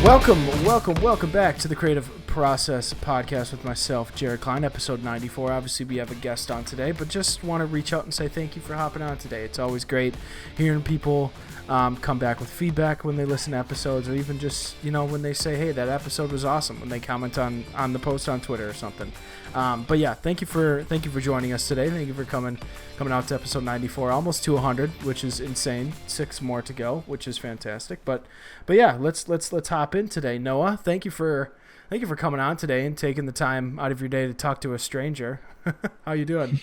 Welcome back to the Creative Process Podcast with myself, Jared Klein, episode 94. Obviously, we have a guest on today, but just want to reach out and say thank you for hopping on today. It's always great hearing people come back with feedback when they listen to episodes, or even just, when they say, hey, that episode was awesome, when they comment on the post on Twitter or something. But yeah, thank you for joining us today. Thank you for coming out to episode 94, almost to 100, which is insane. 6 more to go, which is fantastic. But yeah, let's hop in today. Noah, thank you for coming on today and taking the time out of your day to talk to a stranger. How you doing?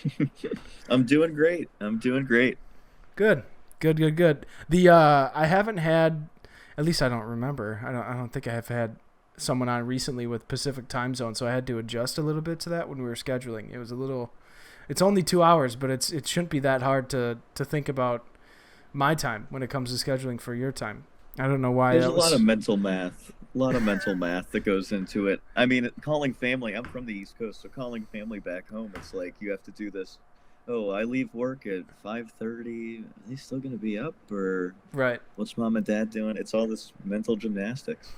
I'm doing great. Good. I haven't had, at least I don't remember. I don't think I have had someone on recently with Pacific time zone, so I had to adjust a little bit to that when we were scheduling. It was it's only 2 hours, but it shouldn't be that hard to think about my time when it comes to scheduling for your time. I don't know why. There's a lot of mental math that goes into it. I mean, calling family, I'm from the East Coast, so calling family back home, it's like you have to do this. Oh, I leave work at 5:30. Are they still going to be up? Or right? What's mom and dad doing? It's all this mental gymnastics.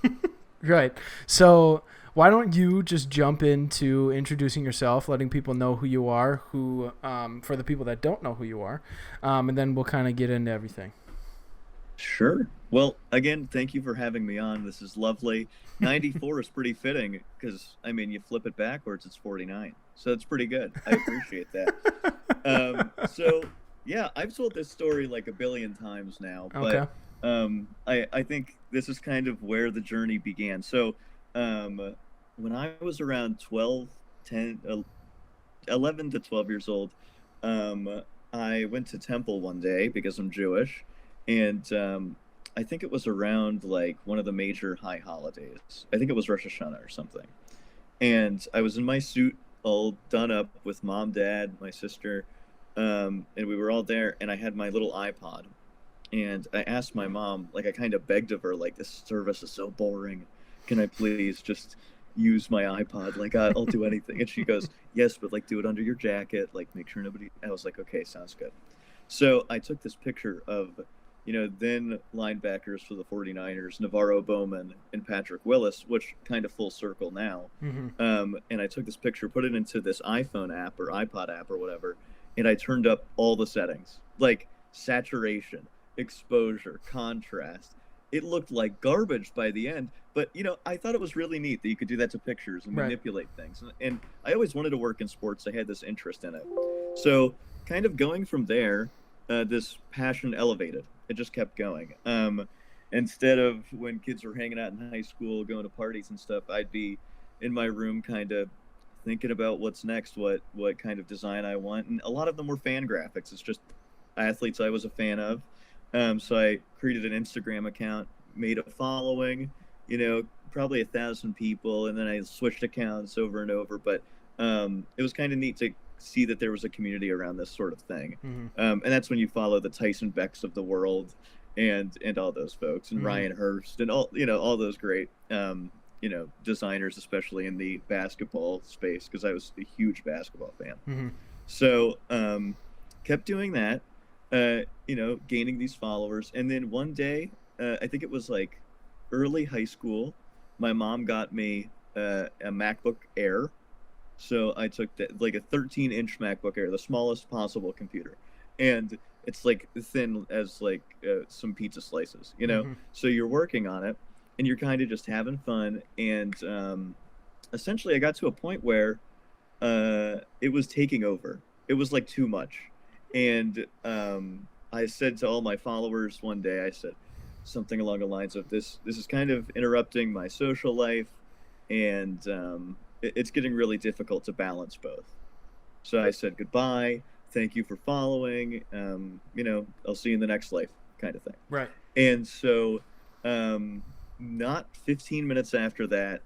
Right. So why don't you just jump into introducing yourself, letting people know who you are, for the people that don't know who you are, and then we'll kind of get into everything. Sure. Well, again, thank you for having me on. This is lovely. 94 is pretty fitting because, I mean, you flip it backwards, it's 49. So it's pretty good. I appreciate that. So, yeah, I've told this story like a billion times now. But I think this is kind of where the journey began. So when I was around 11 to 12 years old, I went to temple one day because I'm Jewish. And I think it was around like one of the major high holidays. I think it was Rosh Hashanah or something. And I was in my suit, all done up with mom, dad, my sister, and we were all there. And I had my little iPod. And I asked my mom, like I kind of begged of her, like, this service is so boring. Can I please just use my iPod? Like, I'll do anything. And she goes, yes, but like do it under your jacket. Like make sure nobody. I was like, okay, sounds good. So I took this picture of then linebackers for the 49ers, Navarro Bowman and Patrick Willis, which kind of full circle now. Mm-hmm. And I took this picture, put it into this iPhone app or iPod app or whatever, and I turned up all the settings, like saturation, exposure, contrast. It looked like garbage by the end, but I thought it was really neat that you could do that to pictures and manipulate things. And I always wanted to work in sports. I had this interest in it. So kind of going from there, this passion elevated. It just kept going. Instead of when kids were hanging out in high school, going to parties and stuff, I'd be in my room kind of thinking about what's next, what kind of design I want. And a lot of them were fan graphics. It's just athletes I was a fan of. So I created an Instagram account, made a following, probably 1,000 people. And then I switched accounts over and over. But it was kind of neat to see that there was a community around this sort of thing. Mm-hmm. And that's when you follow the Tyson Becks of the world and all those folks and mm-hmm. Ryan Hurst and all those great, designers, especially in the basketball space, because I was a huge basketball fan. Mm-hmm. So kept doing that, gaining these followers. And then one day, I think it was like early high school, my mom got me a MacBook Air. So I took like a 13-inch MacBook Air, the smallest possible computer. And it's like thin as like some pizza slices, Mm-hmm. So you're working on it and you're kind of just having fun. And essentially I got to a point where it was taking over. It was like too much. And I said to all my followers one day, I said something along the lines of this is kind of interrupting my social life. And it's getting really difficult to balance both. So I said goodbye. Thank you for following. I'll see you in the next life, kind of thing. Right. And so, not 15 minutes after that,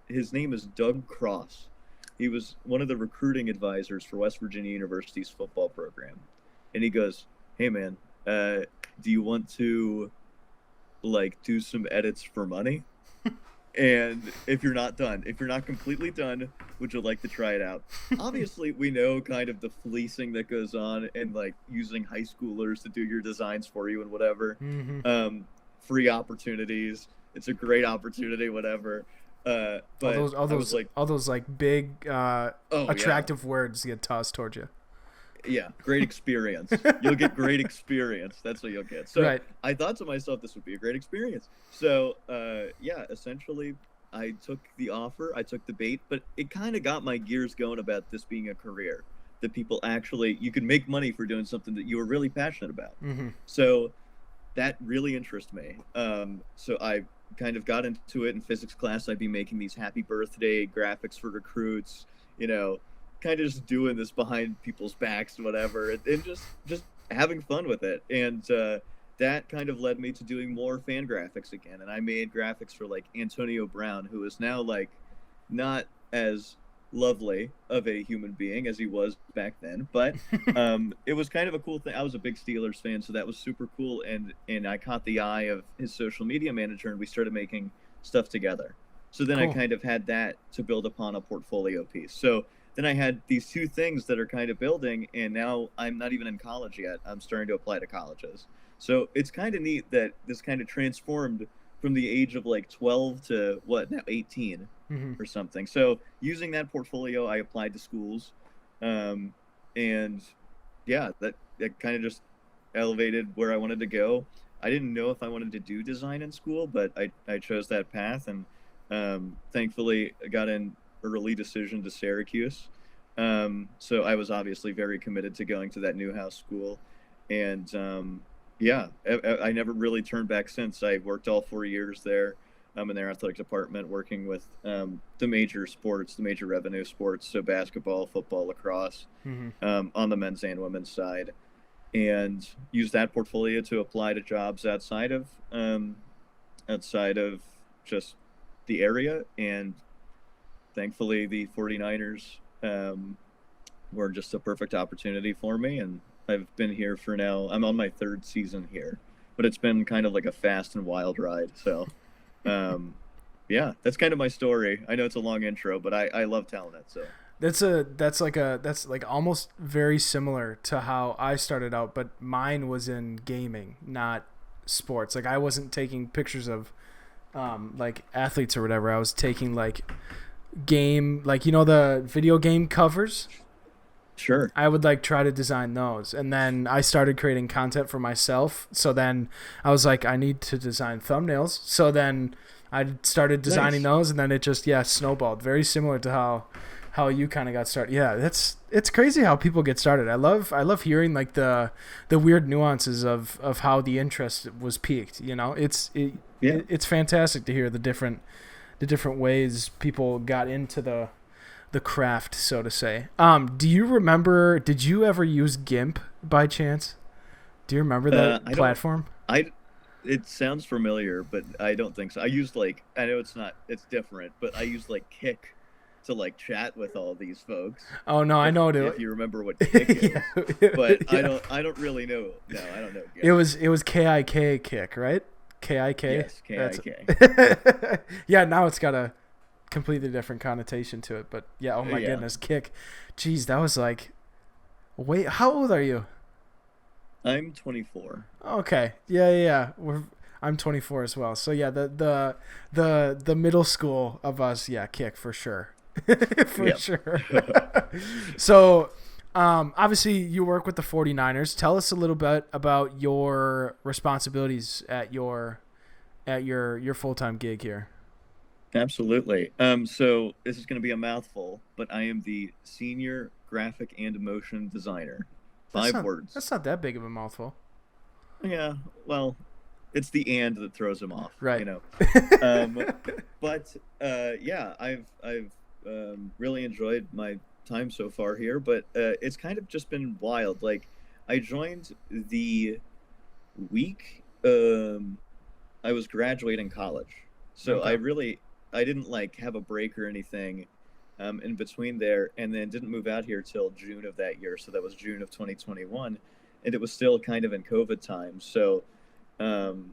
his name is Doug Cross. He was one of the recruiting advisors for West Virginia University's football program. And he goes, hey man, do you want to do some edits for money? And if you're not completely done, would you like to try it out? Obviously, we know kind of the fleecing that goes on and using high schoolers to do your designs for you and whatever. Mm-hmm. Free opportunities. It's a great opportunity, whatever. But I was like, all those like big, oh yeah, attractive words get tossed towards you. yeah, great experience. You'll get great experience. That's what you'll get. So Right. I thought to myself, this would be a great experience. So yeah, essentially, I took the offer, I took the bait, but it kind of got my gears going about this being a career that people actually you can make money for doing something that you were really passionate about. Mm-hmm. So that really interests me. So I kind of got into it in physics class. I'd be making these happy birthday graphics for recruits, you know, kind of just doing this behind people's backs, whatever, and just having fun with it. And that kind of led me to doing more fan graphics again. And I made graphics for like Antonio Brown, who is now like not as lovely of a human being as he was back then, but it was kind of a cool thing. I was a big Steelers fan, so that was super cool, and I caught the eye of his social media manager, and we started making stuff together. So then I Cool. kind of had that to build upon a portfolio piece. So then I had these two things that are kind of building, and now I'm not even in college yet. I'm starting to apply to colleges. So it's kind of neat that this kind of transformed from the age of like 12 to what now 18 Mm-hmm. or something. So using that portfolio, I applied to schools, and yeah, that kind of just elevated where I wanted to go. I didn't know if I wanted to do design in school, but I chose that path, and thankfully I got an early decision to Syracuse. So I was obviously very committed to going to that Newhouse school, and yeah, I never really turned back since. I worked all 4 years there in their athletic department, working with the major sports, the major revenue sports, so basketball, football, lacrosse, Mm-hmm. on the men's and women's side, and use that portfolio to apply to jobs outside of just the area. And thankfully, the 49ers were just a perfect opportunity for me. And I've been here for now, I'm on my third season here, but it's been kind of like a fast and wild ride. So, yeah, that's kind of my story. I know it's a long intro, but I love telling it. So, That's like almost very similar to how I started out, but mine was in gaming, not sports. Like I wasn't taking pictures of like athletes or whatever. I was taking like game, like the video game covers. sure. I would like try to design those, and then I started creating content for myself. So then I was like, I need to design thumbnails. So then I started designing Nice. those, and then it just snowballed. Very similar to how you kind of got started. Yeah, it's crazy how people get started. I love hearing like the weird nuances of how the interest was piqued. Yeah. It's fantastic to hear the different ways people got into the craft, so to say. Do you remember? Did you ever use GIMP by chance? Do you remember that I don't. platform? I. It sounds familiar, but I don't think so. I used like I know it's not. It's different, but I used like Kick to like chat with all these folks. Oh no, I know If it. you remember what Kick is, Yeah, but yeah. I don't really know. No, I don't know. It was KIK Kick, right? KIK. Yes, That's KIK. yeah. Now it's got a completely different connotation to it, but yeah. Oh my Yeah, goodness, Kick. Jeez, that was like. Wait, how old are you? I'm 24. Okay. Yeah. I'm 24 as well. So yeah, the middle school of us, yeah, Kick for sure. For Yep. sure. So, obviously you work with the 49ers. Tell us a little bit about your responsibilities at your full-time gig here. Absolutely. So this is going to be a mouthful, but I am the senior graphic and motion designer. Five words. That's not that big of a mouthful. Yeah. Well, it's the and that throws him off. Right. You know. Um, but yeah, I've really enjoyed my time so far here. But it's kind of just been wild. Like I joined the week I was graduating college, so Okay. I didn't like have a break or anything in between there, and then didn't move out here till June of that year. So that was June of 2021, and it was still kind of in COVID times. So um,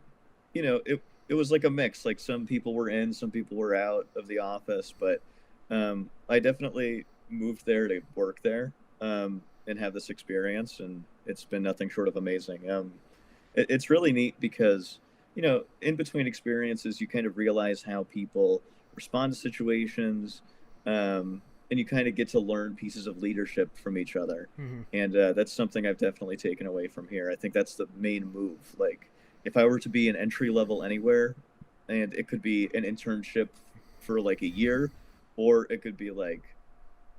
it was like a mix. Like some people were in, some people were out of the office, but I definitely moved there to work there and have this experience, and it's been nothing short of amazing. It's really neat because in between experiences, you kind of realize how people respond to situations, and you kind of get to learn pieces of leadership from each other. Hmm. And that's something I've definitely taken away from here. I think that's the main move. Like, if I were to be an entry level anywhere, and it could be an internship for like a year, or it could be like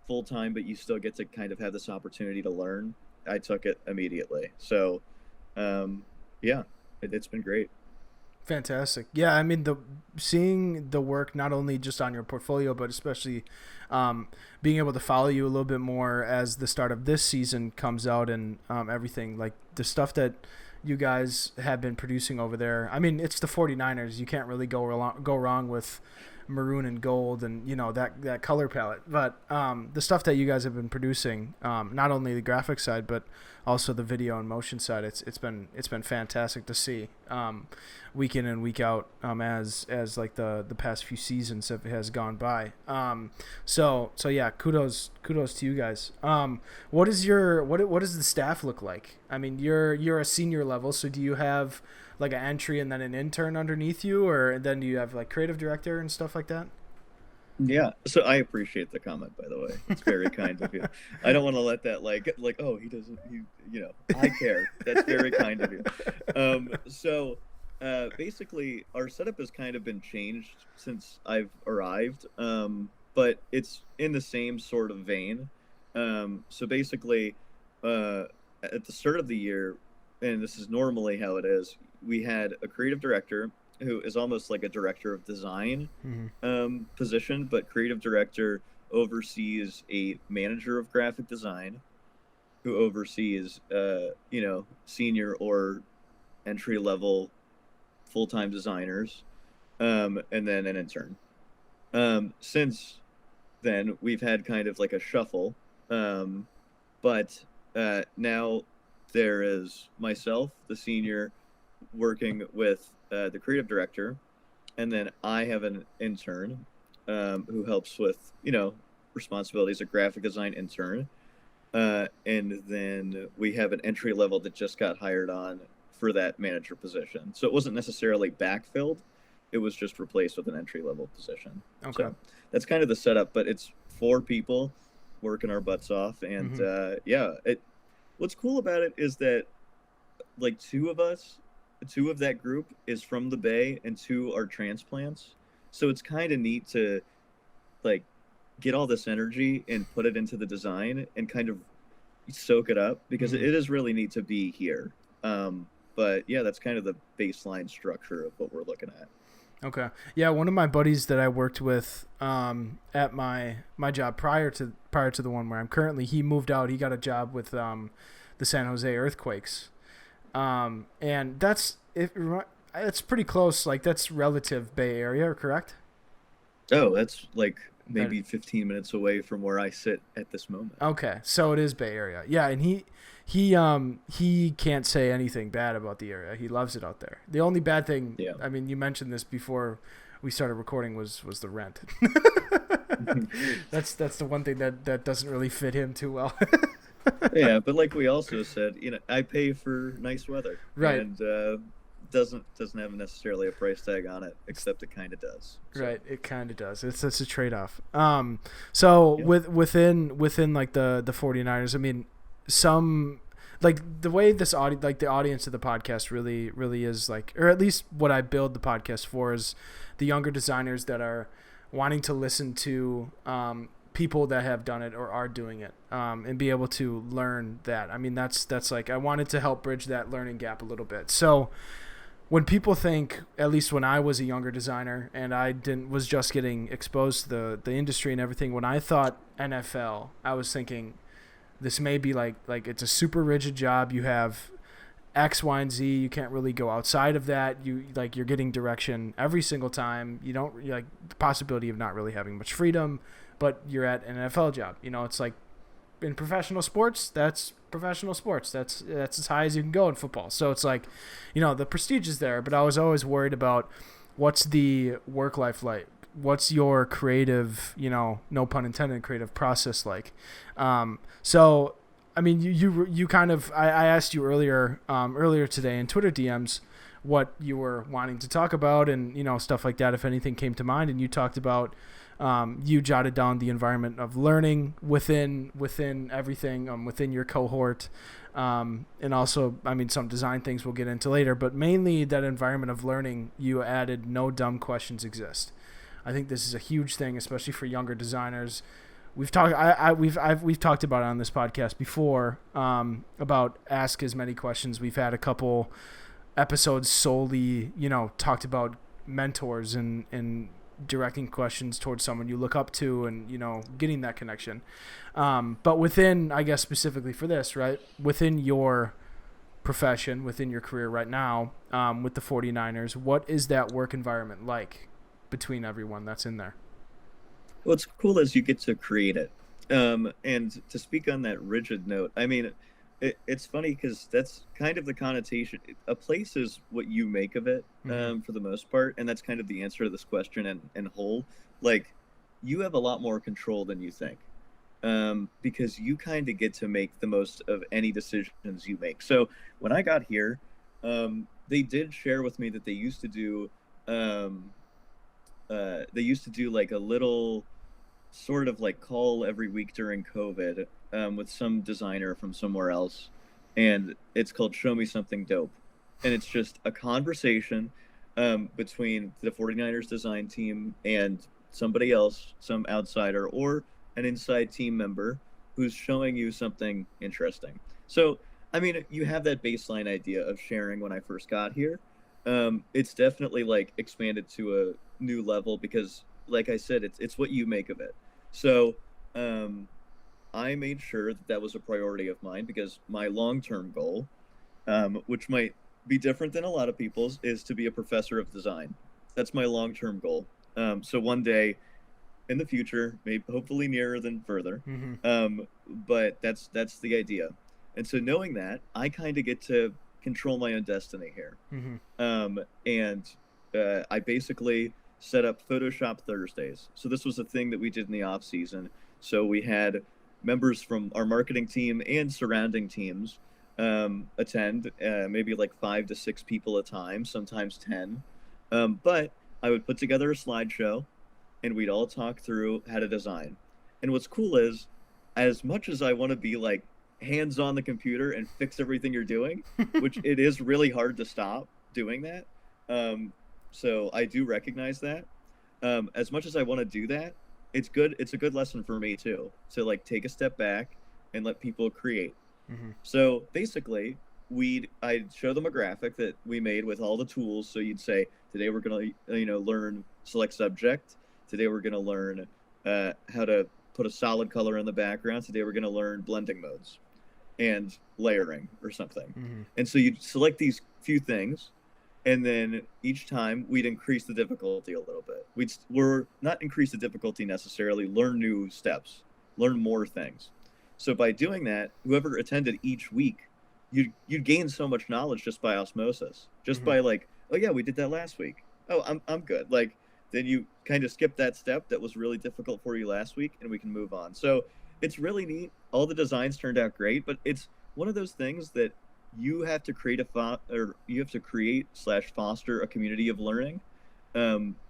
full time, but you still get to kind of have this opportunity to learn. I took it immediately. So, yeah, it's been great. Fantastic. Yeah, I mean, the seeing the work not only just on your portfolio, but especially being able to follow you a little bit more as the start of this season comes out, and everything like the stuff that you guys have been producing over there. I mean, it's the 49ers. You can't really go wrong with maroon and gold, and that color palette. But the stuff that you guys have been producing, not only the graphic side, but also the video and motion side, it's been fantastic to see, week in and week out, as like the past few seasons has gone by. So yeah, kudos to you guys. What does the staff look like? I mean, you're a senior level, so do you have like an entry and then an intern underneath you, or then do you have like creative director and stuff like that? Yeah, so I appreciate the comment, by the way. It's very kind of you. I don't want to let that oh, he doesn't, I care. That's very kind of you. Basically, our setup has kind of been changed since I've arrived, but it's in the same sort of vein. So basically, at the start of the year, and this is normally how it is, we had a creative director who is almost like a director of design, position, but creative director oversees a manager of graphic design who oversees, senior or entry level full-time designers, and then an intern. Since then, we've had kind of like a shuffle, but now there is myself, the senior, working with the creative director, and then I have an intern, who helps with responsibilities, a graphic design intern, and then we have an entry level that just got hired on for that manager position. So it wasn't necessarily backfilled; it was just replaced with an entry level position. Okay. So that's kind of the setup, but it's 4 people working our butts off, and what's cool about it is that like 2 of that group is from the Bay and 2 are transplants. So it's kind of neat to like get all this energy and put it into the design and kind of soak it up, because it is really neat to be here. But yeah, that's kind of the baseline structure of what we're looking at. Okay. Yeah, one of my buddies that I worked with at my job prior to the one where I'm currently, he moved out. He got a job with the San Jose Earthquakes. And it's pretty close. Like, that's relative Bay Area, correct? Oh, that's like maybe 15 minutes away from where I sit at this moment. Okay, so it is Bay Area. Yeah, and he can't say anything bad about the area. He loves it out there. The only bad thing, I mean, you mentioned this before we started recording, was the rent. That's the one thing that doesn't really fit him too well. Yeah, but like we also said, I pay for nice weather, right? And doesn't have necessarily a price tag on it, except it kind of does. So. Right, it kind of does. It's a trade-off. Within like the 49ers, I mean, some like the way this the audience of the podcast really is like, or at least what I build the podcast for, is the younger designers that are wanting to listen to people that have done it or are doing it, and be able to learn that. I mean, that's like, I wanted to help bridge that learning gap a little bit. So when people think, at least when I was a younger designer and I was just getting exposed to the industry and everything, when I thought NFL, I was thinking this may be like it's a super rigid job. You have X, Y, and Z. You can't really go outside of that. You're getting direction every single time. You don't like the possibility of not really having much freedom, but you're at an NFL job. It's like in professional sports, that's professional sports. That's as high as you can go in football. So it's like, the prestige is there, but I was always worried about what's the work life like. What's your creative, no pun intended, creative process like? So, I mean, you kind of, I asked you earlier today in Twitter DMs, what you were wanting to talk about and, stuff like that, if anything came to mind. And you talked about, you jotted down the environment of learning within everything, within your cohort. And also, some design things we'll get into later, but mainly that environment of learning, you added no dumb questions exist. I think this is a huge thing, especially for younger designers. We've talked about it on this podcast before, about ask as many questions. We've had a couple episodes solely, talked about mentors and directing questions towards someone you look up to and, getting that connection. But within, I guess specifically for this, right, within your profession, within your career right now, with the 49ers, what is that work environment like between everyone that's in there? What's cool is you get to create it. And to speak on that rigid note, it's funny because that's kind of the connotation. A place is what you make of it, for the most part. And that's kind of the answer to this question and whole. Like, you have a lot more control than you think, because you kind of get to make the most of any decisions you make. So when I got here, they did share with me that they used to do like a little sort of like call every week during COVID, with some designer from somewhere else, and it's called Show Me Something Dope. And it's just a conversation between the 49ers design team and somebody else, some outsider or an inside team member who's showing you something interesting. So, you have that baseline idea of sharing when I first got here. It's definitely like expanded to a new level because, like I said, it's what you make of it. So I made sure that was a priority of mine because my long-term goal, which might be different than a lot of people's, is to be a professor of design. That's my long-term goal. So one day in the future, maybe hopefully nearer than further, but that's the idea. And so knowing that, I kind of get to control my own destiny here. And I basically set up Photoshop Thursdays. So this was a thing that we did in the off season. So we had members from our marketing team and surrounding teams attend, maybe like 5 to 6 people a time, sometimes 10. But I would put together a slideshow and we'd all talk through how to design. And what's cool is, as much as I want to be like hands on the computer and fix everything you're doing, which it is really hard to stop doing that. So I do recognize that. As much as I want to do that, it's good. It's a good lesson for me too, to like take a step back and let people create. So basically I'd show them a graphic that we made with all the tools. So you'd say, today we're going to, learn select subject. Today we're going to learn how to put a solid color in the background. Today we're going to learn blending modes and layering or something. And so you'd select these few things, and then each time we'd increase the difficulty a little bit. We're not increase the difficulty necessarily, learn new steps, learn more things. So by doing that, whoever attended each week, you'd gain so much knowledge just by osmosis, just by like, oh yeah, we did that last week. Oh, I'm good. Like, then you kind of skip that step that was really difficult for you last week, and we can move on. So it's really neat. All the designs turned out great, but it's one of those things that you have to create /foster a community of learning,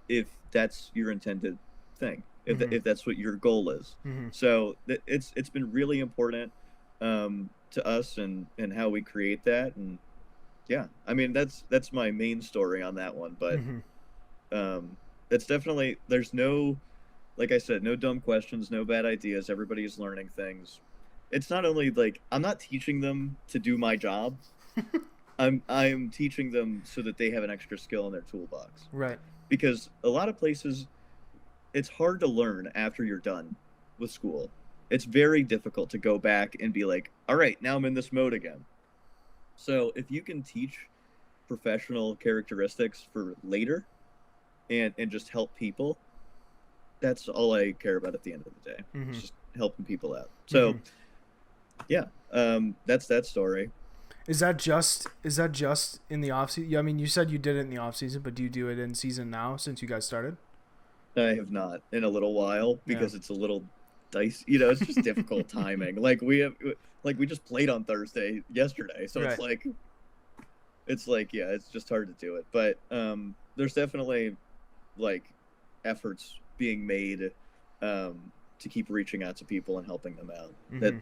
if that's your intended thing, if that's what your goal is. So it's been really important to us and how we create that. And yeah, that's my main story on that one. But it's definitely, there's no, like I said, no dumb questions, no bad ideas. Everybody is learning things. It's not only like, I'm not teaching them to do my job. I'm teaching them so that they have an extra skill in their toolbox. Right. Because a lot of places, it's hard to learn after you're done with school. It's very difficult to go back and be like, all right, now I'm in this mode again. So if you can teach professional characteristics for later and just help people, that's all I care about at the end of the day. It's just helping people out. So yeah, that's that story. Is that just in the off season? I mean, you said you did it in the off season, but do you do it in season now since you guys started? I have not in a little while because it's a little dicey. It's just difficult timing. Like we just played on Thursday yesterday, so it's like it's like, yeah, it's just hard to do it. But there's definitely like efforts being made to keep reaching out to people and helping them out.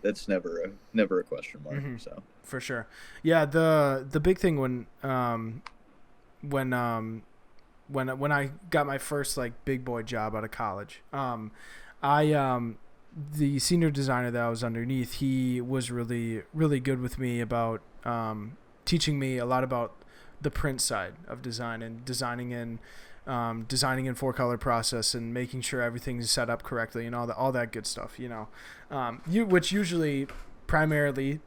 That's never a question mark. So for sure. Yeah, the big thing when I got my first like big boy job out of college, I the senior designer that I was underneath, he was really good with me about teaching me a lot about the print side of design and designing in 4-color process and making sure everything's set up correctly and all that good stuff, which usually primarily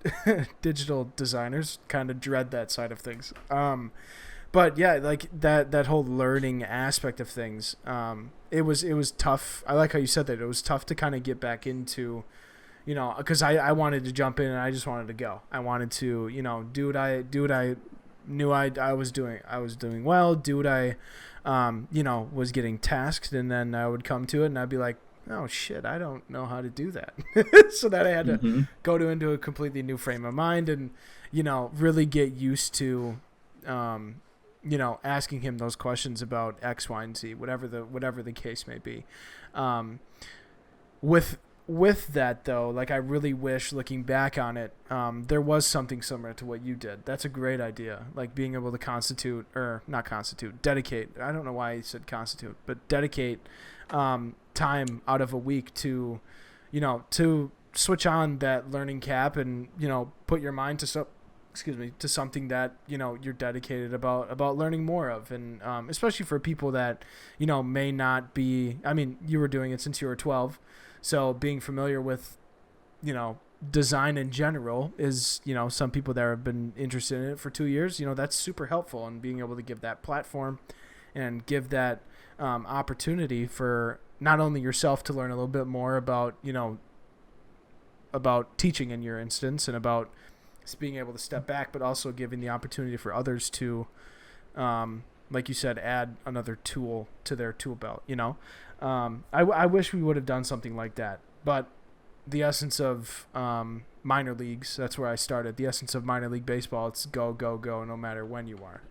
digital designers kind of dread that side of things. But yeah, like that whole learning aspect of things, it was tough. I like how you said that. It was tough to kind of get back into, because I wanted to jump in and I just wanted to go. I wanted to, do what I knew I was doing. I was doing well, do what I, was getting tasked, and then I would come to it and I'd be like, oh shit, I don't know how to do that. So that I had to go into a completely new frame of mind and, really get used to, asking him those questions about X, Y, and Z, whatever the case may be. With that though, like I really wish, looking back on it, there was something similar to what you did. That's a great idea. Like being able to dedicate. I don't know why I said constitute, but dedicate time out of a week to, to switch on that learning cap and, put your mind to something that, you're dedicated about learning more of. And especially for people that, may not be, I mean, you were doing it since you were 12. So being familiar with, design in general is, some people that have been interested in it for 2 years, that's super helpful. And being able to give that platform and give that opportunity for not only yourself to learn a little bit more about, about teaching in your instance and about being able to step back, but also giving the opportunity for others to, like you said, add another tool to their tool belt. I wish we would have done something like that, but the essence of minor leagues, that's where I started. The essence of minor league baseball, it's go, go, go, no matter when you are.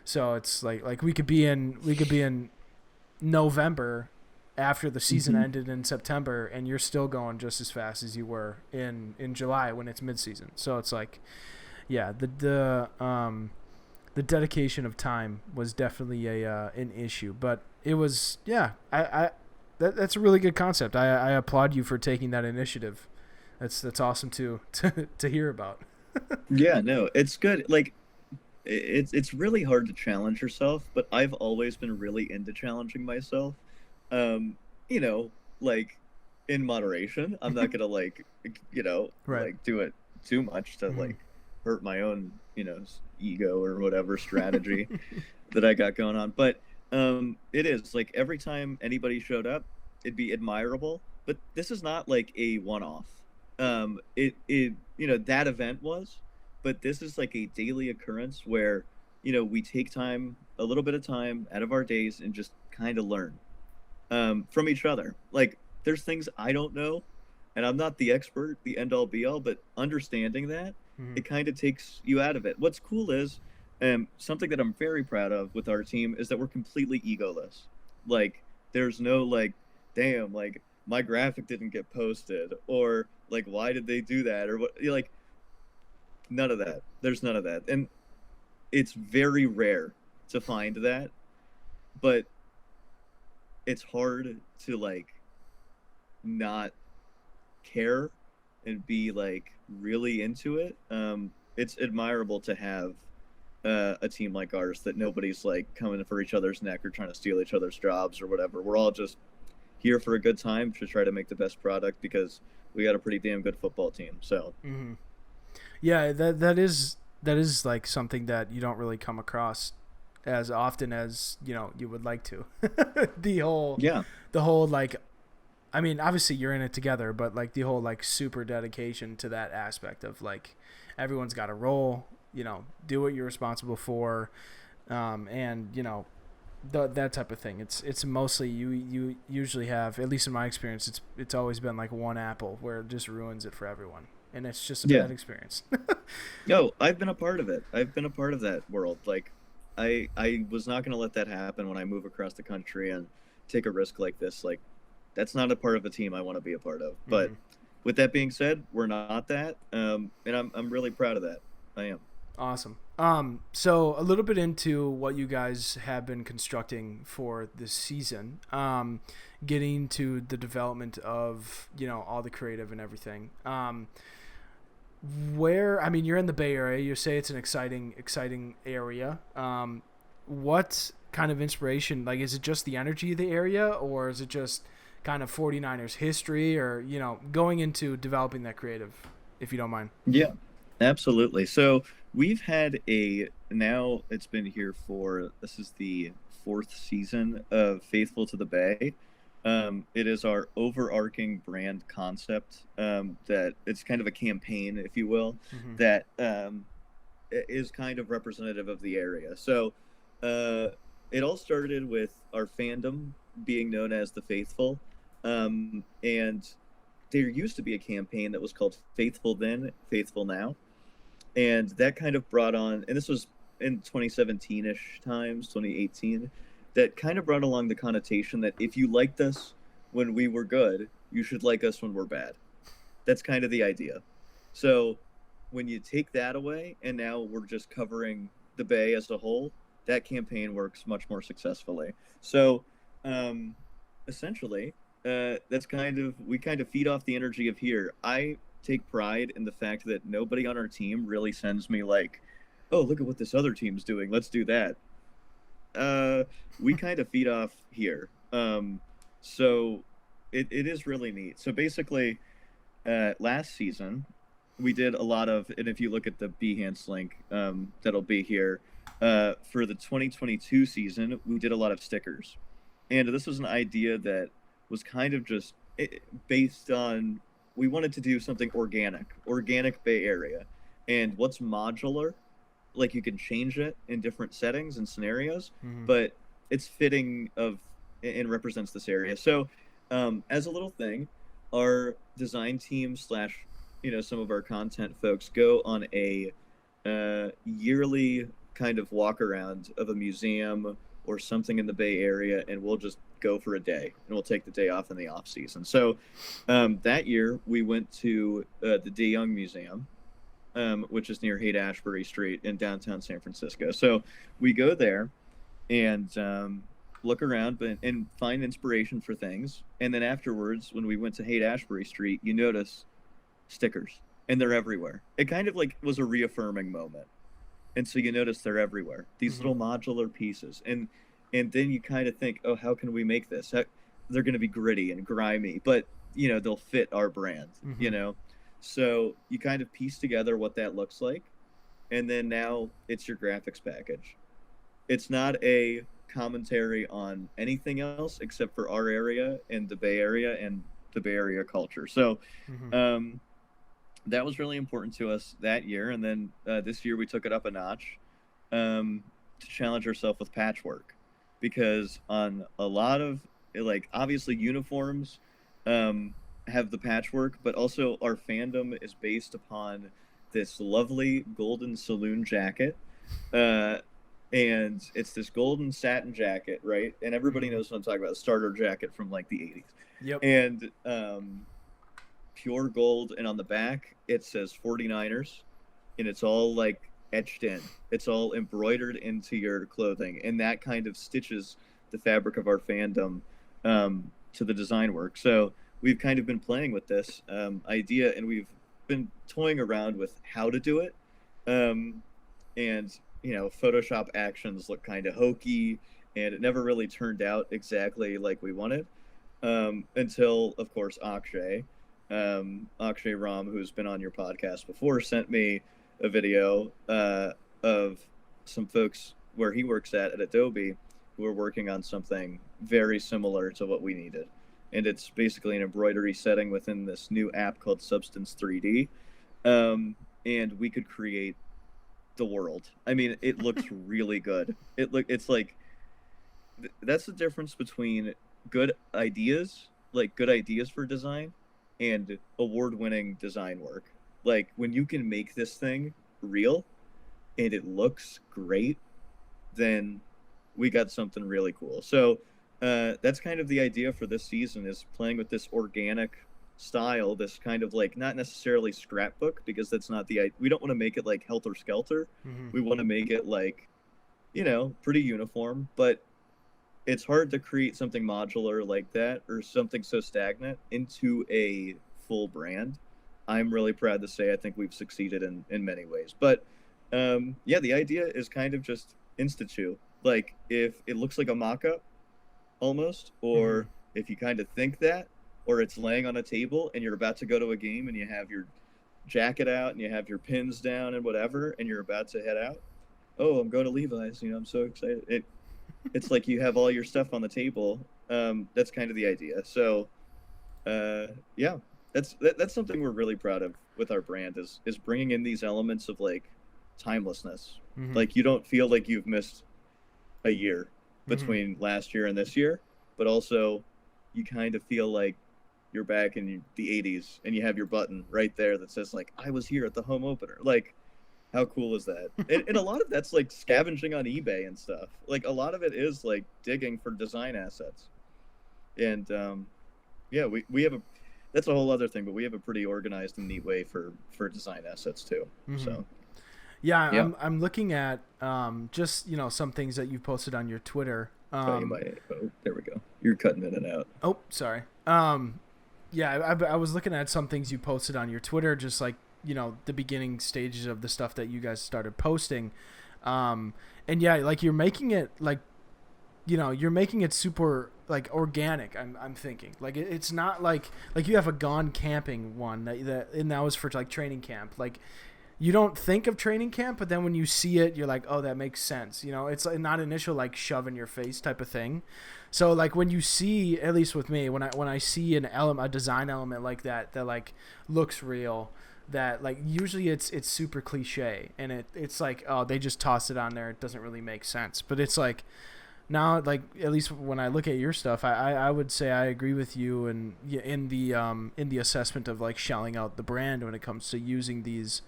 So it's like we could be in November after the season ended in September, and you're still going just as fast as you were in July when it's midseason. So it's like, yeah, the dedication of time was definitely an issue, but it was, yeah, that's a really good concept. I applaud you for taking that initiative. That's awesome to hear about. Yeah, no, it's good. Like it's really hard to challenge yourself, but I've always been really into challenging myself. Like in moderation. I'm not gonna like, Right. like do it too much to like hurt my own, ego or whatever strategy that I got going on. But it is like every time anybody showed up, it'd be admirable. But this is not like a one-off. That event was, but this is like a daily occurrence where, we take a little bit of time out of our days and just kind of learn from each other. Like there's things I don't know, and I'm not the expert, the end all be all, but understanding that, it kind of takes you out of it. What's cool is, something that I'm very proud of with our team is that we're completely egoless. Like there's no like, damn, like my graphic didn't get posted, or like why did they do that, or what, like none of that. There's none of that, and it's very rare to find that, but it's hard to like not care and be like really into it. It's admirable to have a team like ours that nobody's like coming for each other's neck or trying to steal each other's jobs or whatever. We're all just here for a good time to try to make the best product because we got a pretty damn good football team. So yeah, that is like something that you don't really come across as often as you would like to. the whole like, I mean, obviously you're in it together, but like the whole like super dedication to that aspect of like everyone's got a role, do what you're responsible for, and that type of thing. It's mostly you usually have, at least in my experience, it's always been like one apple where it just ruins it for everyone. and it's just a Yeah. bad experience. No, I've been a part of it. I've been a part of that world. Like, I was not going to let that happen when I move across the country and take a risk like this. Like, that's not a part of a team I want to be a part of. But Hmm. with that being said, we're not that, and I'm really proud of that. I am. Awesome. So a little bit into what you guys have been constructing for this season, getting to the development of, all the creative and everything. I mean, you're in the Bay Area. You say it's an exciting area. What kind of inspiration, like, is it just the energy of the area, or is it just kind of 49ers history, or, going into developing that creative, if you don't mind? Yeah, absolutely. So we've had now it's been here for, this is the fourth season of Faithful to the Bay. It is our overarching brand concept, that it's kind of a campaign, if you will, Mm-hmm. that is kind of representative of the area. So uh, it all started with our fandom being known as the Faithful. And there used to be a campaign that was called Faithful Then, Faithful Now. And that kind of brought on, and this was in 2017-ish times, 2018, that kind of brought along the connotation that if you liked us when we were good, you should like us when we're bad. That's kind of the idea. So when you take that away and now we're just covering the Bay as a whole, that campaign works much more successfully. So um, essentially, that's we kind of feed off the energy of here. I take pride in the fact that nobody on our team really sends me like, oh, look at what this other team's doing, let's do that. uh, we kind of feed off here. So it is really neat. So basically, last season we did a lot of, and if you look at the Behance link, that'll be here, for the 2022 season, we did a lot of stickers, and this was an idea that was kind of just based on, we wanted to do something organic Bay Area, and what's modular, like you can change it in different settings and scenarios, Mm-hmm. but it's fitting of and represents this area. So, as a little thing, our design team slash, some of our content folks go on a yearly kind of walk around of a museum or something in the Bay Area, and we'll just go for a day, and we'll take the day off in the off season. So, that year we went to the De Young Museum, which is near Haight-Ashbury Street in downtown San Francisco. So we go there and look around and find inspiration for things. And then afterwards, when we went to Haight-Ashbury Street, you notice stickers, and they're everywhere. It kind of like was a reaffirming moment. And so you notice they're everywhere, these Mm-hmm. little modular pieces. And then you kind of think, oh, how can we make this? They're going to be gritty and grimy, but they'll fit our brand, Mm-hmm. So you kind of piece together what that looks like, and then now it's your graphics package. It's not a commentary on anything else except for our area and the Bay Area and the Bay Area culture. So Mm-hmm. um, that was really important to us that year, and then this year we took it up a notch, to challenge ourselves with patchwork, because on a lot of, like, obviously uniforms have the patchwork, but also our fandom is based upon this lovely golden saloon jacket. Uh, and it's this golden satin jacket, right? And everybody Mm-hmm. knows what I'm talking about, the starter jacket from like the 80s. Yep. And pure gold, and on the back it says 49ers, and it's all like etched in. It's all embroidered into your clothing, and that kind of stitches the fabric of our fandom to the design work. So we've kind of been playing with this idea, and we've been toying around with how to do it. And Photoshop actions look kind of hokey, and it never really turned out exactly like we wanted, until, of course, Akshay Ram, who's been on your podcast before, sent me a video of some folks where he works at Adobe, who are working on something very similar to what we needed. And it's basically an embroidery setting within this new app called Substance 3D. And we could create the world. I mean, it looks really good. It's like, that's the difference between good ideas, like good ideas for design, and award-winning design work. like when you can make this thing real and it looks great, then we got something really cool. So that's kind of the idea for this season, is playing with this organic style, this kind of like, not necessarily scrapbook, because that's not we don't want to make it like helter skelter. Mm-hmm. We want to make it like, pretty uniform, but it's hard to create something modular like that, or something so stagnant, into a full brand. I'm really proud to say I think we've succeeded in many ways. But yeah, the idea is kind of just institute. Like, if it looks like a mock-up almost, or if you kind of think that, or it's laying on a table and you're about to go to a game and you have your jacket out and you have your pins down and whatever, and you're about to head out. Oh, I'm going to Levi's. I'm so excited. It's like you have all your stuff on the table. That's kind of the idea. So, yeah, that's something we're really proud of with our brand, is bringing in these elements of like timelessness. Mm-hmm. Like, you don't feel like you've missed a year between last year and this year, but also you kind of feel like you're back in the 80s and you have your button right there that says like, I was here at the home opener. Like, how cool is that? And a lot of that's like scavenging on eBay and stuff. Like, a lot of it is like digging for design assets. And yeah, we have that's a whole other thing, but we have a pretty organized and neat way for design assets too. So yeah. I'm looking at just some things that you posted on your Twitter. You might, there we go. You're cutting in and out. Oh, sorry. Yeah, I was looking at some things you posted on your Twitter, just like the beginning stages of the stuff that you guys started posting. And yeah, like you're making it like, you're making it super like organic. I'm thinking like it's not like you have a Gone Camping one and that was for like training camp. Like, you don't think of training camp, but then when you see it, you're like, oh, that makes sense. It's not initial like shove in your face type of thing. So like when you see, at least with me, when I see a design element like that like looks real, that like usually it's super cliche, and it's like, oh, they just tossed it on there, it doesn't really make sense. But it's like, now, like, at least when I look at your stuff, I would say I agree with you in the assessment of like shelling out the brand when it comes to using these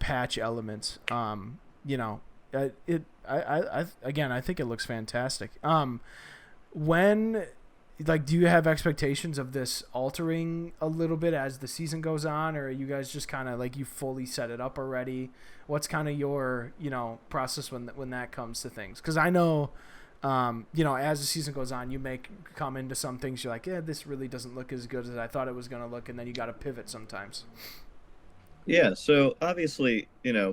patch elements. I think it looks fantastic. When, like, do you have expectations of this altering a little bit as the season goes on, or are you guys just kind of like, you fully set it up already? What's kind of your process when that comes to things? Because I know, as the season goes on, you may come into some things you're like, yeah, this really doesn't look as good as I thought it was going to look, and then you got to pivot sometimes. Yeah, so obviously,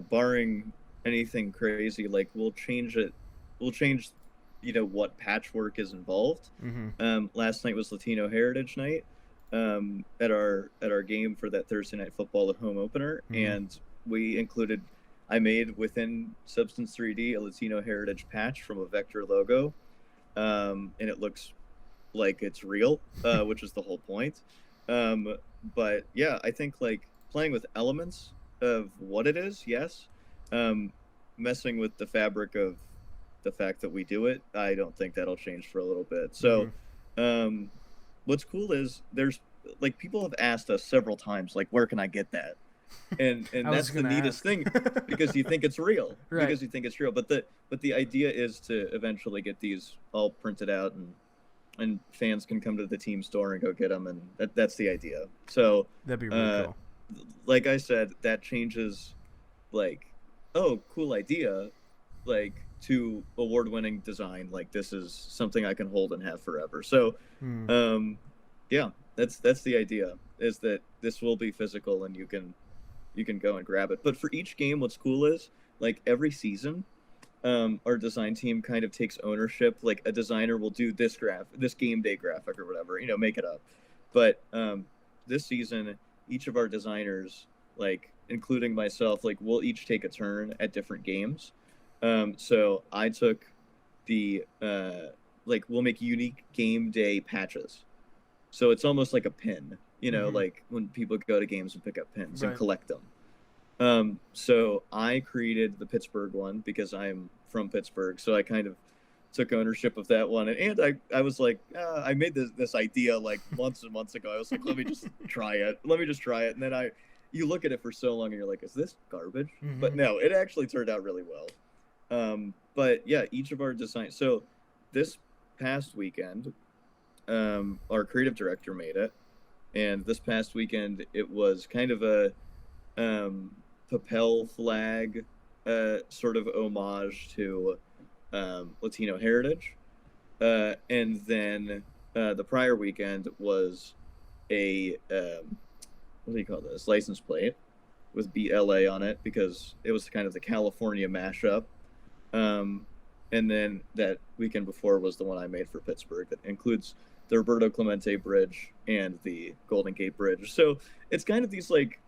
barring anything crazy, like we'll change, what patchwork is involved. Last night was Latino Heritage Night at our game for that Thursday Night Football at home opener, and I made within Substance 3D a Latino Heritage patch from a vector logo, and it looks like it's real, which is the whole point. But yeah, I think like playing with elements of what it is, yes. Messing with the fabric of the fact that we do it, I don't think that'll change for a little bit. So what's cool is there's like, people have asked us several times, like, where can I get that? And that's the neatest thing, because you think it's real. Right. Because you think it's real. But the idea is to eventually get these all printed out, and fans can come to the team store and go get them, and that's the idea. So that'd be really cool. Like I said, that changes, like, oh, cool idea, like, to award-winning design. Like, this is something I can hold and have forever. So yeah, that's the idea, is that this will be physical and you can go and grab it. But for each game, what's cool is, like, every season, our design team kind of takes ownership. Like, a designer will do this game day graphic or whatever, make it up. But this season, each of our designers, like, including myself, like, we'll each take a turn at different games. So I took we'll make unique game day patches. So it's almost like a pin, like when people go to games and pick up pins and collect them. So I created the Pittsburgh one because I'm from Pittsburgh. So I kind of took ownership of that one. And I was like, I made this idea like months and months ago. I was like, let me just try it. And then you look at it for so long and you're like, is this garbage? Mm-hmm. But no, it actually turned out really well. But yeah, each of our designs. So this past weekend, our creative director made it, and this past weekend it was kind of a papel flag, sort of homage to Latino heritage. And then the prior weekend was a what do you call this, license plate with BLA on it, because it was kind of the California mashup. And then that weekend before was the one I made for Pittsburgh that includes the Roberto Clemente Bridge and the Golden Gate Bridge. So it's kind of these like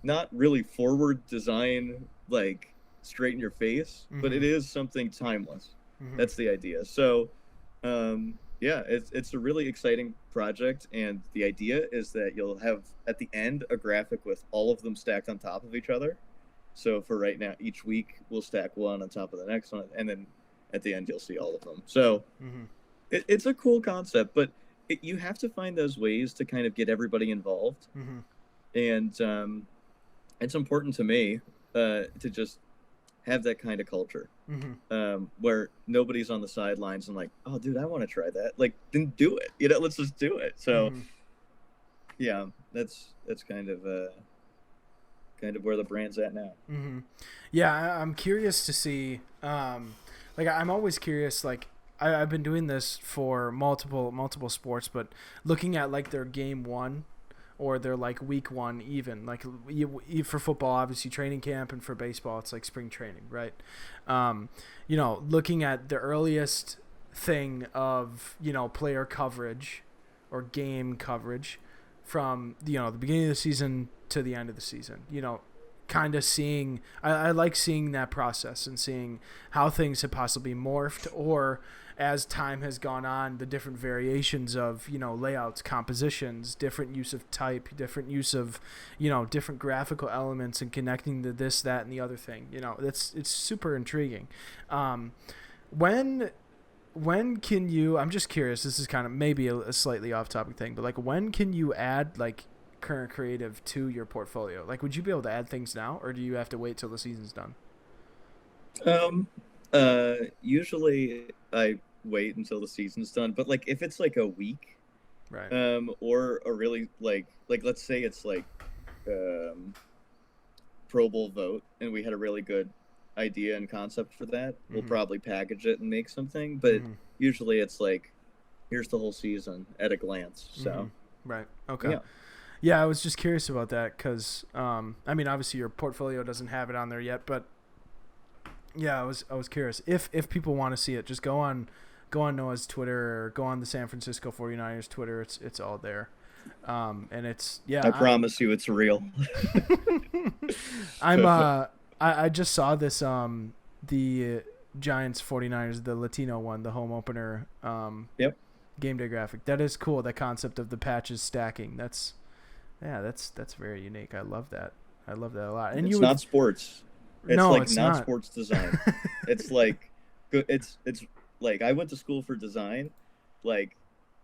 not really forward design, like straight in your face, but it is something timeless. That's the idea. So yeah, it's a really exciting project, and the idea is that you'll have at the end a graphic with all of them stacked on top of each other. So for right now, each week we'll stack one on top of the next one, and then at the end you'll see all of them. So it's a cool concept, but you have to find those ways to kind of get everybody involved. And it's important to me to just have that kind of culture, where nobody's on the sidelines and like, oh, dude, I want to try that. Like, then do it. You know, let's just do it. So, yeah, that's kind of where the brand's at now. Yeah, I'm curious to see. Like, I'm always curious. Like, I've been doing this for multiple sports, but looking at like their game one, or they're like week one, even like you for football, obviously training camp, and for baseball, it's like spring training, right? You know, looking at the earliest thing of, you know, player coverage or game coverage from, you know, the beginning of the season to the end of the season, you know, kind of seeing, I like seeing that process and seeing how things have possibly morphed, or as time has gone on, the different variations of, you know, layouts, compositions, different use of type, different use of, you know, different graphical elements, and connecting to this, that, and the other thing. You know, it's super intriguing. When can you, I'm just curious, this is kind of maybe a slightly off topic thing, but like, when can you add like current creative to your portfolio? Like, would you be able to add things now, or do you have to wait till the season's done? Usually I wait until the season's done, but like if it's like a week, right, or a really like let's say it's like Pro Bowl vote, and we had a really good idea and concept for that, we'll probably package it and make something. But usually it's like, here's the whole season at a glance. So right, okay. Yeah, I was just curious about that because, I mean, obviously your portfolio doesn't have it on there yet, but yeah, I was curious. If people want to see it, just go on Noah's Twitter, or go on the San Francisco 49ers Twitter. It's all there. And it's, yeah. I promise you it's real. I just saw this, the Giants 49ers, the Latino one, the home opener, game day graphic. That is cool. The concept of the patches stacking. That's very unique. I love that. I love that a lot. And it's not sports. It's it's not not sports design. It's like, it's like, I went to school for design. Like,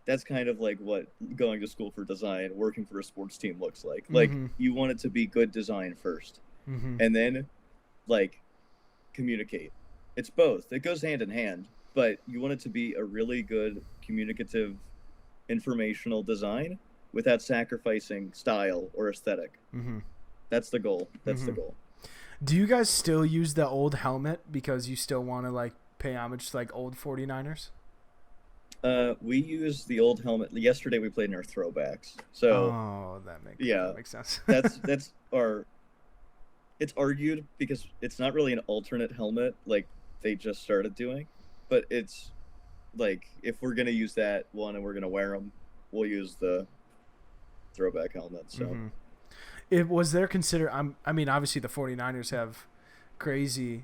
that's kind of like what going to school for design, working for a sports team looks like. Like, you want it to be good design first, and then like communicate. It's both. It goes hand in hand, but you want it to be a really good communicative, informational design without sacrificing style or aesthetic. That's the goal. That's the goal. Do you guys still use the old helmet because you still want to like pay homage to like old 49ers? We use the old helmet. Yesterday we played in our throwbacks. So that makes sense. that's our. It's argued because it's not really an alternate helmet like they just started doing, but it's like, if we're gonna use that one and we're gonna wear them, we'll use the throwback helmet. So it was there I mean, obviously the 49ers have crazy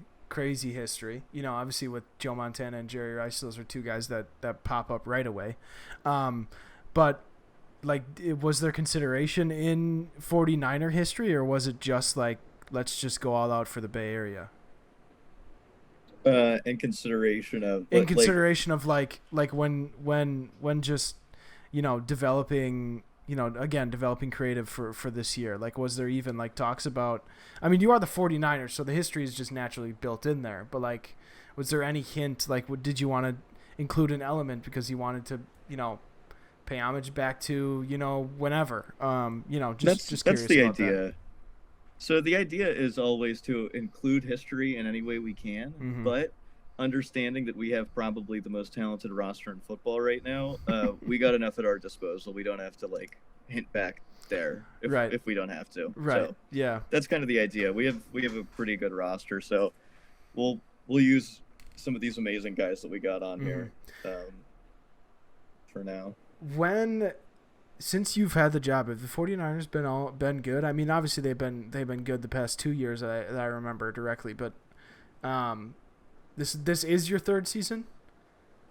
history, you know, obviously with Joe Montana and Jerry Rice. Those are two guys that pop up right away. But like, was there consideration in 49er history, or was it just like, let's just go all out for the Bay Area? In consideration of like when just, you know, developing, again, developing creative for this year? Like, was there even like talks about, I mean, you are the 49ers, so the history is just naturally built in there, but like, was there any hint, like, did you want to include an element because you wanted to, pay homage back to, whenever, just that's curious the about idea. that. So the idea is always to include history in any way we can, Mm-hmm. but understanding that we have probably the most talented roster in football right now, we got enough at our disposal. We don't have to like hint back there Right. if we don't have to. Right. So Yeah. that's kind of the idea. We have a pretty good roster, so we'll use some of these amazing guys that we got on here for now. Since you've had the job, have the 49ers been good? I mean, obviously they've been good the past 2 years that I remember directly, but this is your third season?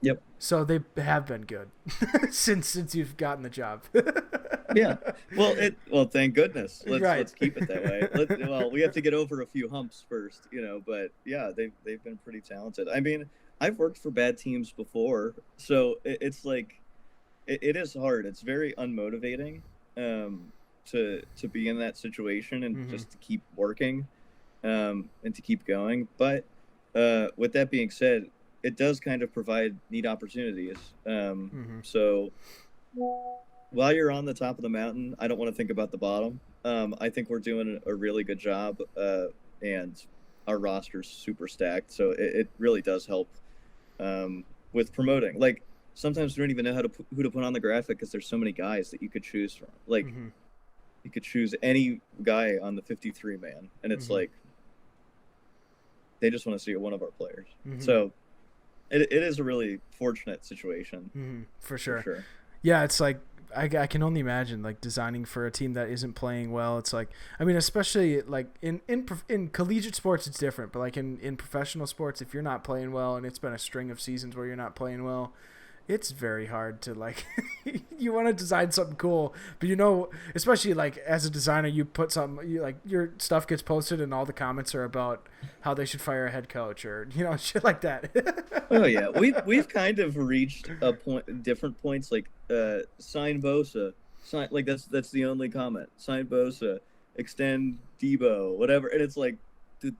Yep. So they have been good since you've gotten the job. Yeah. Well, thank goodness. Let's keep it that way. Well, we have to get over a few humps first, but yeah, they've been pretty talented. I mean, I've worked for bad teams before, so it's like it is hard. It's very unmotivating to be in that situation and just to keep working and to keep going. But with that being said, it does kind of provide neat opportunities. So while you're on the top of the mountain, I don't want to think about the bottom. I think we're doing a really good job, and our roster's super stacked. So it really does help with promoting. Like sometimes we don't even know who to put on the graphic because there's so many guys that you could choose from. Like you could choose any guy on the 53 man, and it's like they just want to see one of our players. So it is a really fortunate situation. For sure. Yeah, it's like I can only imagine like designing for a team that isn't playing well. It's like, I mean, especially like in collegiate sports, it's different, but like in professional sports, if you're not playing well and it's been a string of seasons where you're not playing well, it's very hard to like you want to design something cool, but especially like as a designer, you put something, like your stuff gets posted and all the comments are about how they should fire a head coach or shit like that. Oh yeah, we've kind of reached different points, like sign Bosa, like that's the only comment. Sign Bosa, extend Debo, whatever, and it's like, dude,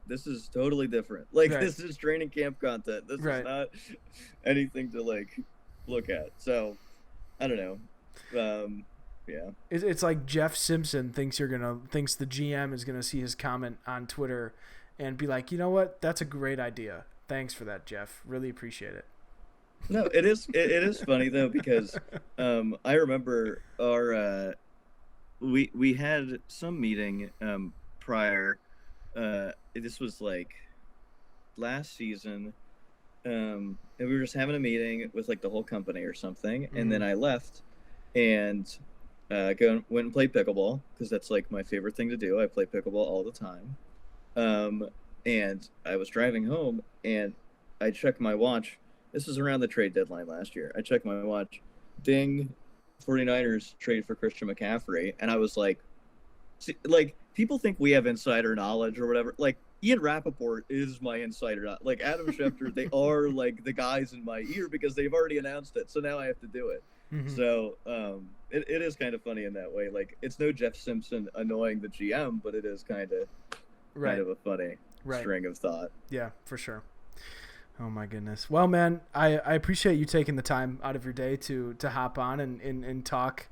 this is totally different. Like This is training camp content. This is not anything to like look at. So I don't know. Yeah. It's like Jeff Simpson thinks the GM is gonna see his comment on Twitter and be like, you know what? That's a great idea. Thanks for that, Jeff. Really appreciate it. No, it is funny though, because I remember our we had some meeting prior. This was like last season, and we were just having a meeting with like the whole company or something, and then I left and went and played pickleball because that's like my favorite thing to do. I play pickleball all the time, and I was driving home and I checked my watch. This was around the trade deadline last year. I checked my watch. Ding, 49ers trade for Christian McCaffrey, and I was like, see, like people think we have insider knowledge or whatever. Like Ian Rappaport is my insider. Like Adam Schefter, they are like the guys in my ear because they've already announced it. So now I have to do it. So it is kind of funny in that way. Like it's no Jeff Simpson annoying the GM, but it is kind of a funny string of thought. Yeah, for sure. Oh my goodness. Well, man, I appreciate you taking the time out of your day to hop on and talk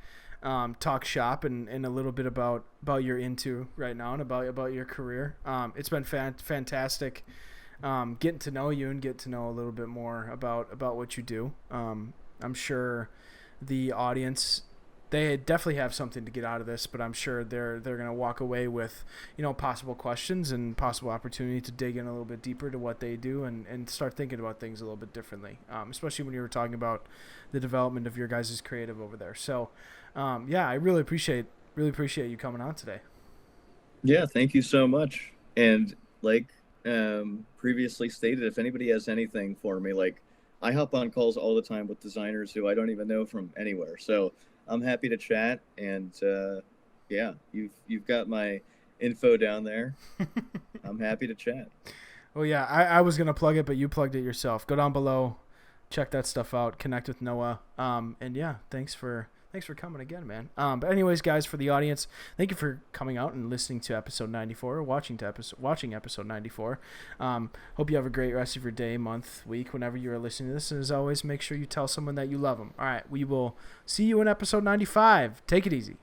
shop and a little bit about your into right now and about your career. It's been fantastic getting to know you and get to know a little bit more about what you do. I'm sure the audience, they definitely have something to get out of this, but I'm sure they're going to walk away with, possible questions and possible opportunity to dig in a little bit deeper to what they do and start thinking about things a little bit differently, especially when you were talking about the development of your guys' creative over there. So, I really appreciate you coming on today. Yeah, thank you so much. And like previously stated, if anybody has anything for me, like I hop on calls all the time with designers who I don't even know from anywhere. So I'm happy to chat, and you've got my info down there. I'm happy to chat. Well, yeah, I was gonna plug it, but you plugged it yourself. Go down below, check that stuff out, connect with Noah. And yeah, thanks for Thanks for coming again, man. But anyways, guys, for the audience, thank you for coming out and listening to episode 94, or watching episode 94. Hope you have a great rest of your day, month, week, whenever you are listening to this. And as always, make sure you tell someone that you love them. All right, we will see you in episode 95. Take it easy.